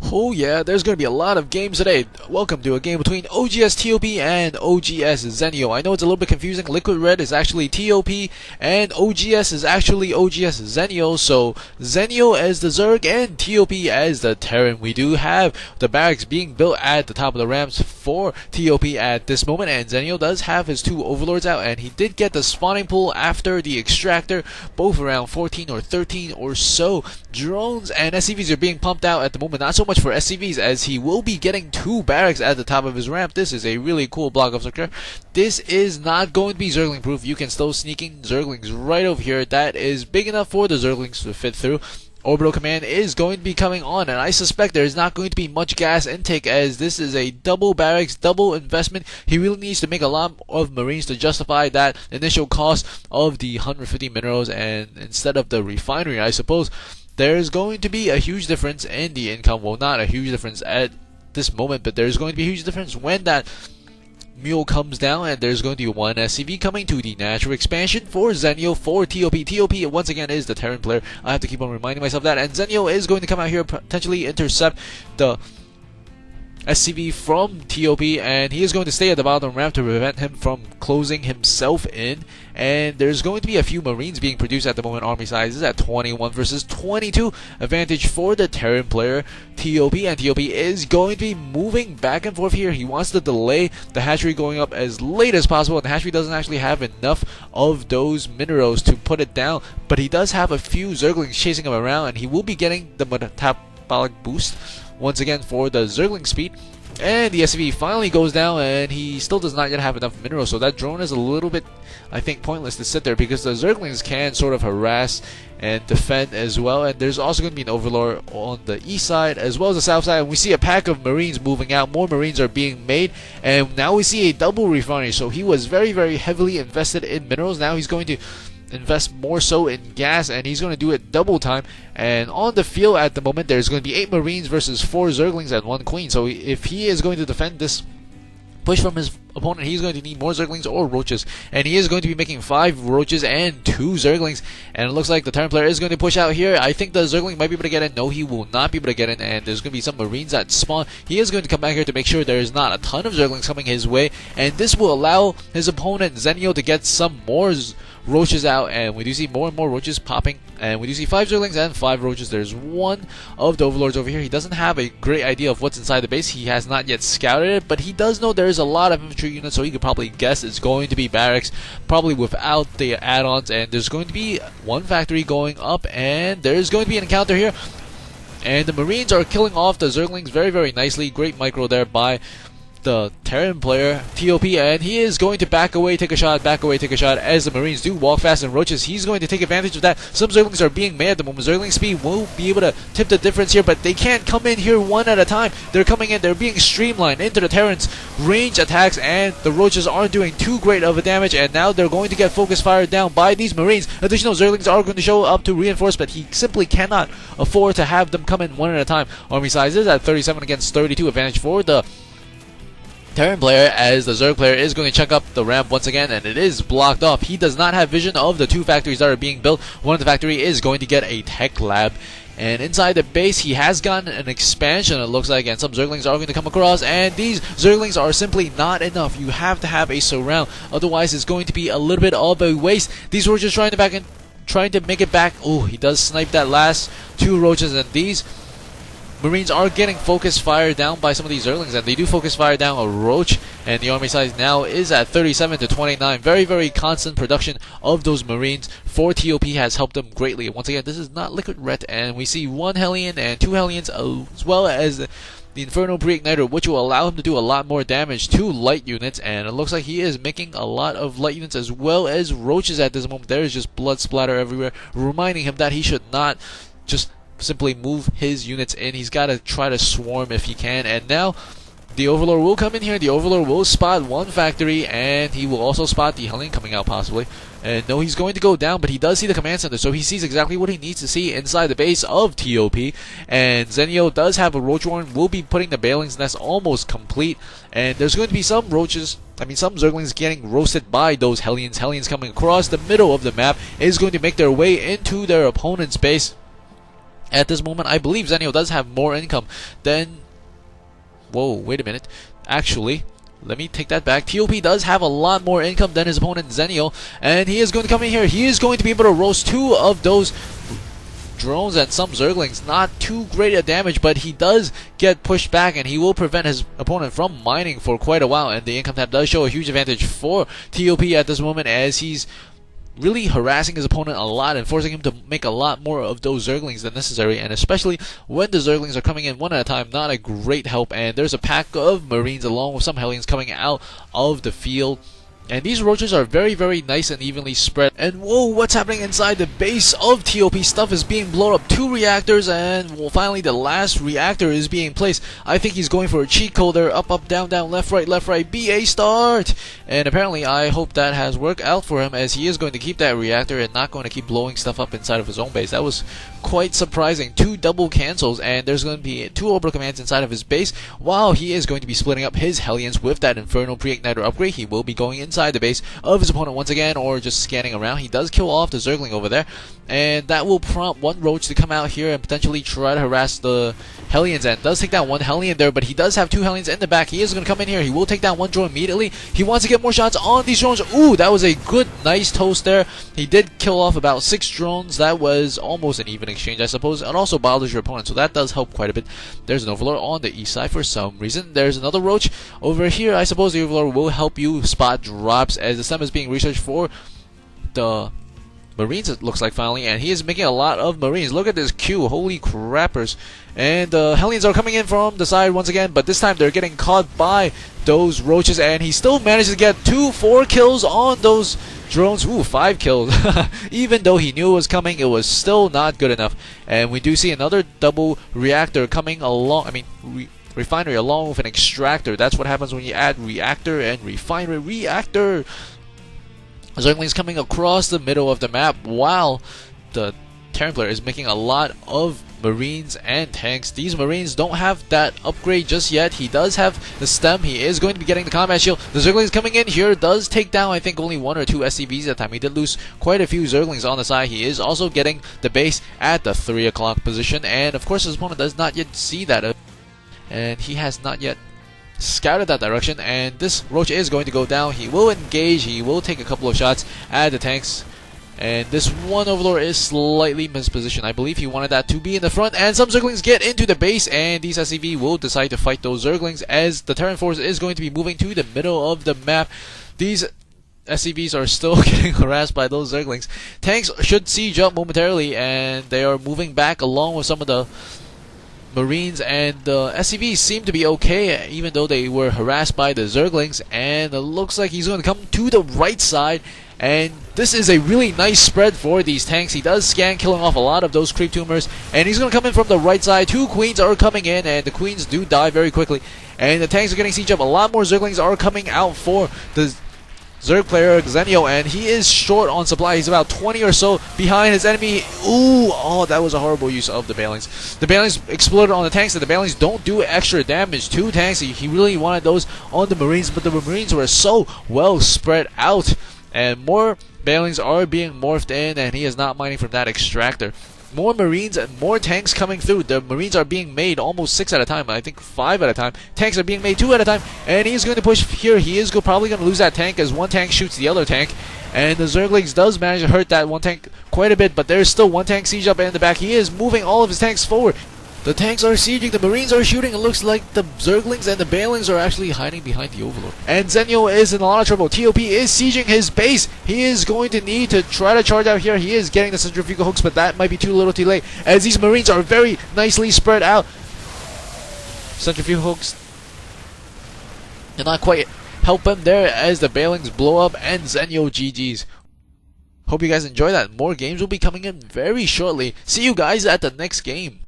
Oh yeah, there's going to be a lot of games today. Welcome to a game between oGsTOP and oGsZenio. I know it's a little bit confusing. Liquid Red is actually TOP and OGS is actually oGsZenio. So Zenio as the Zerg and TOP as the Terran. We do have the barracks being built at the top of the ramps for TOP at this moment, and Zenio does have his two overlords out, and he did get the spawning pool after the extractor, both around 14 or 13 or so. Drones and SCVs are being pumped out at the moment. Not so much for SCVs, as he will be getting two barracks at the top of his ramp. This is a really cool block of structure. This is not going to be Zergling proof. You can still sneak in Zerglings right over here. That is big enough for the Zerglings to fit through. Orbital command is going to be coming on, and I suspect there is not going to be much gas intake, as this is a double barracks, double investment. He really needs to make a lot of marines to justify that initial cost of the 150 minerals, and instead of the refinery, I suppose. There's going to be a huge difference in the income. Well, not a huge difference at this moment, but there's going to be a huge difference when that mule comes down, and there's going to be one SCV coming to the natural expansion for Zenio for TOP. TOP once again is the Terran player. I have to keep on reminding myself that, and Zenio is going to come out here, potentially intercept the SCV from TOP, and he is going to stay at the bottom ramp to prevent him from closing himself in. And there's going to be a few marines being produced at the moment. Army size is at 21 versus 22. Advantage for the Terran player, TOP, and TOP is going to be moving back and forth here. He wants to delay the hatchery going up as late as possible, and the hatchery doesn't actually have enough of those minerals to put it down, but he does have a few Zerglings chasing him around, and he will be getting the metabolic boost once again for the Zergling speed. And the SCV finally goes down, and he still does not yet have enough minerals, so that drone is a little bit, I think, pointless to sit there, because the Zerglings can sort of harass and defend as well. And there's also going to be an overlord on the east side as well as the south side, and we see a pack of marines moving out. More marines are being made, and now we see a double refinery. So he was very, very heavily invested in minerals. Now he's going to invest more so in gas, and he's going to do it double time. And on the field at the moment, there's going to be 8 marines versus 4 Zerglings and 1 queen. So if he is going to defend this push from his opponent, he's going to need more Zerglings or roaches, and he is going to be making 5 roaches and 2 Zerglings. And it looks like the Terran player is going to push out here. I think the Zergling might be able to get in. No, he will not be able to get in, and there's going to be some marines that spawn. He is going to come back here to make sure there is not a ton of Zerglings coming his way, and this will allow his opponent Zenio to get some more roaches out. And we do see more and more roaches popping, and we do see 5 Zerglings and 5 roaches. There's one of the overlords over here. He doesn't have a great idea of what's inside the base. He has not yet scouted it, but he does know there is a lot of infantry units, so he could probably guess it's going to be barracks, probably without the add-ons. And there's going to be one factory going up, and there's going to be an encounter here, and the marines are killing off the Zerglings very, very nicely. Great micro there by the Terran player, TOP, and he is going to back away, take a shot, back away, take a shot, as the marines do walk fast and roaches. He's going to take advantage of that. Some Zerglings are being made at the moment. Zergling speed won't be able to tip the difference here, but they can't come in here one at a time. They're coming in, they're being streamlined into the Terrans' range attacks, and the roaches aren't doing too great of a damage, and now they're going to get focus fired down by these marines. Additional Zerglings are going to show up to reinforce, but he simply cannot afford to have them come in one at a time. Army size is at 37 against 32, advantage for the Terran player, as the Zerg player is going to check up the ramp once again, and it is blocked off. He does not have vision of the 2 factories that are being built. One of the factory is going to get a tech lab, and inside the base he has gotten an expansion, it looks like, and some Zerglings are going to come across, and these Zerglings are simply not enough. You have to have a surround, otherwise it's going to be a little bit of a waste. These roaches trying to make it back. Oh, he does snipe that last 2 roaches, and these marines are getting focus fire down by some of these Zerglings, and they do focus fire down a roach, and the army size now is at 37 to 29. Very, very constant production of those marines for TOP has helped them greatly. Once again, this is not Liquid Red, and we see 1 Hellion and 2 Hellions, as well as the Inferno Pre-Igniter, which will allow him to do a lot more damage to light units, and it looks like he is making a lot of light units as well as roaches at this moment. There is just blood splatter everywhere, reminding him that he should not just simply move his units in. He's got to try to swarm if he can. And now the Overlord will come in here. The Overlord will spot 1 factory, and he will also spot the Hellion coming out possibly. And no, he's going to go down, but he does see the command center, so he sees exactly what he needs to see inside the base of TOP. And Zenio does have a roach warren, will be putting the Bailing's Nest almost complete. And there's going to be some roaches, some Zerglings getting roasted by those Hellions. Hellions coming across the middle of the map is going to make their way into their opponent's base. At this moment, I believe Zenio does have more income than... Whoa, wait a minute. Actually, let me take that back. TOP does have a lot more income than his opponent Zenio, and he is going to come in here. He is going to be able to roast 2 of those drones and some Zerglings. Not too great a damage, but he does get pushed back, and he will prevent his opponent from mining for quite a while. And the income tab does show a huge advantage for TOP at this moment, as he's really harassing his opponent a lot and forcing him to make a lot more of those Zerglings than necessary, and especially when the Zerglings are coming in one at a time, not a great help. And there's a pack of Marines along with some Hellions coming out of the field. And these roaches are very, very nice and evenly spread. And whoa, what's happening inside the base of TOP? Stuff is being blown up. 2 reactors, and well, finally the last reactor is being placed. I think he's going for a cheat code there. Up, up, down, down, left, right, BA start. And apparently I hope that has worked out for him, as he is going to keep that reactor and not going to keep blowing stuff up inside of his own base. That was quite surprising. 2 double cancels, and there's going to be 2 orbital commands inside of his base, while he is going to be splitting up his Hellions with that Infernal Pre-Igniter upgrade. He will be going inside the base of his opponent once again, or just scanning around. He does kill off the Zergling over there, and that will prompt one Roach to come out here and potentially try to harass the Hellions, and does take down 1 Hellion there, but he does have 2 Hellions in the back. He is going to come in here. He will take down 1 drone immediately. He wants to get more shots on these drones. Ooh, that was a good, nice toast there. He did kill off about 6 drones. That was almost an even exchange, I suppose. It also bothers your opponent, so that does help quite a bit. There's an Overlord on the east side for some reason. There's another Roach over here. I suppose the Overlord will help you spot drops, as the STEM is being researched for the Marines, it looks like, finally, and he is making a lot of Marines. Look at this queue, holy crappers. And Hellions are coming in from the side once again, but this time they're getting caught by those Roaches, and he still manages to get 4 kills on those drones. Ooh, 5 kills. Even though he knew it was coming, it was still not good enough. And we do see another double reactor coming along, refinery along with an extractor. That's what happens when you add reactor and refinery. Reactor! Zerglings coming across the middle of the map, while the Terran player is making a lot of Marines and tanks. These Marines don't have that upgrade just yet. He does have the STEM. He is going to be getting the combat shield. The Zerglings coming in here does take down, I think, only 1 or 2 SCVs at the time. He did lose quite a few Zerglings on the side. He is also getting the base at the 3 o'clock position, and of course his opponent does not yet see that, and he has not yet scouted that direction, and this Roach is going to go down. He will engage. He will take a couple of shots at the tanks, and this one Overlord is slightly mispositioned. I believe he wanted that to be in the front, and some Zerglings get into the base, and these SCV will decide to fight those Zerglings, as the Terran force is going to be moving to the middle of the map. These SCVs are still getting harassed by those Zerglings. Tanks should siege up momentarily, and they are moving back along with some of the Marines, and the SCVs seem to be okay, even though they were harassed by the Zerglings. And it looks like he's going to come to the right side, and this is a really nice spread for these tanks. He does scan, killing off a lot of those creep tumors, and he's going to come in from the right side. 2 Queens are coming in, and the Queens do die very quickly, and the tanks are getting siege up. A lot more Zerglings are coming out for the Zerg player Xel'Naga, and he is short on supply. He's about 20 or so behind his enemy. Ooh, oh, that was a horrible use of the Balings. The Balings exploded on the tanks, and the Balings don't do extra damage to tanks. He really wanted those on the Marines, but the Marines were so well spread out, and more Balings are being morphed in, and he is not mining from that extractor. More Marines and more tanks coming through. The Marines are being made almost 6 at a time. I think 5 at a time. Tanks are being made 2 at a time. And he's going to push here. He is probably going to lose that tank, as one tank shoots the other tank. And the Zerglings does manage to hurt that one tank quite a bit. But there's still one tank siege up in the back. He is moving all of his tanks forward. The tanks are sieging, the Marines are shooting. It looks like the Zerglings and the Balings are actually hiding behind the Overlord. And Zenio is in a lot of trouble. TOP is sieging his base. He is going to need to try to charge out here. He is getting the centrifugal hooks, but that might be too little too late, as these Marines are very nicely spread out. Centrifugal hooks did not quite help him there, as the Balings blow up, and Zenio GG's. Hope you guys enjoy that. More games will be coming in very shortly. See you guys at the next game.